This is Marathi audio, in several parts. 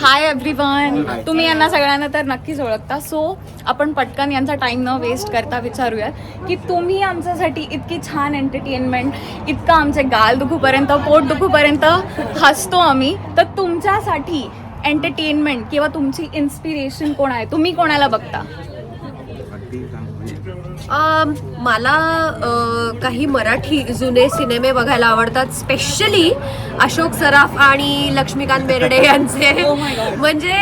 Hi everyone. तुम्ही यांना सगळ्यांना तर नक्कीच ओळखता. सो आपण पटकन यांचा टाइम न वेस्ट करता विचारूयात की तुम्ही आमच्यासाठी इतकी छान एंटरटेनमेंट, इतकं आमचे गाल दुखूपर्यंत, पोट दुखूपर्यंत हसतो आम्ही, तर तुमच्यासाठी एंटरटेनमेंट किंवा तुमची इन्स्पिरेशन कोण आहे? तुम्ही कोणाला बघता? मला काही मराठी जुने सिनेमे बघायला आवडतात, स्पेशली अशोक सराफ आणि लक्ष्मीकांत बेर्डे यांचे. म्हणजे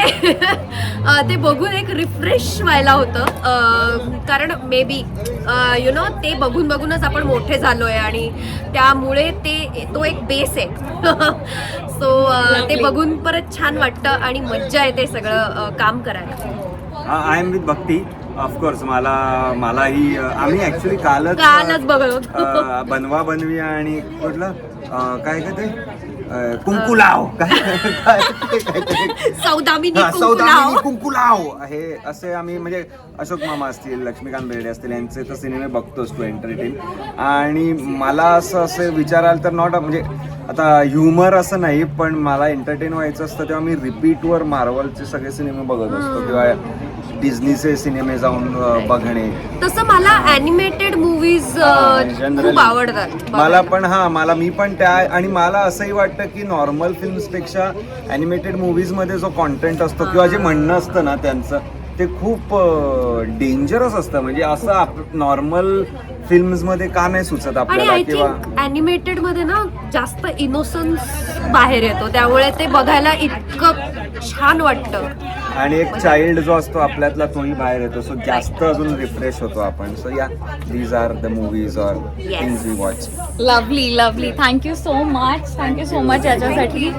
ते बघून एक रिफ्रेश व्हायला होतं, कारण मे बी ते बघून बघूनच आपण मोठे झालोय आणि त्यामुळे तो एक बेस आहे. सो ते बघून परत छान वाटतं आणि मज्जा येते सगळं काम करायला. I am with Bhakti. Of course मलाही आम्ही ऍक्च्युली कालच बघत बनवा बनवी आणि कुठलं काय ते कुंकुलाव सौदामिनी कुंकुलाव हे असे आम्ही म्हणजे अशोक मामा असतील, लक्ष्मीकांत बेर्डे असतील, यांचे तर सिनेमे बघतोच टू एंटरटेन. आणि मला असं विचाराल तर नॉट म्हणजे आता ह्युमर असं नाही, पण मला एंटरटेन व्हायचं असतं तेव्हा मी रिपीटवर मार्वलचे सगळे सिनेमे बघत असतो किंवा डिझनीचे सिनेमे जाऊन बघणे. तसं मला ॲनिमेटेड मूवीज खूप आवडतात. मला मी पण त्या, आणि मला असंही वाटतं की नॉर्मल फिल्म्सपेक्षा ॲनिमेटेड मूवीजमध्ये जो कॉन्टेंट असतो किंवा जे म्हणणं असतं ना त्यांचं, ते खूप डेंजरस असतं. म्हणजे असं नॉर्मल फिल्म्समध्ये का नाही सुचत आपल्याला. किंवा ॲनिमेटेड मध्ये ना जास्त इनोसन्स बाहेर येतो, त्यामुळे ते बघायला इतकं छान वाटतं. आणि एक चाइल्ड जो असतो आपल्यातला तोही बाहेर येतो. सो जास्त अजून रिफ्रेश होतो आपण. So yeah, these are the movies or things we watch. Lovely. Thank you so much याच्यासाठी.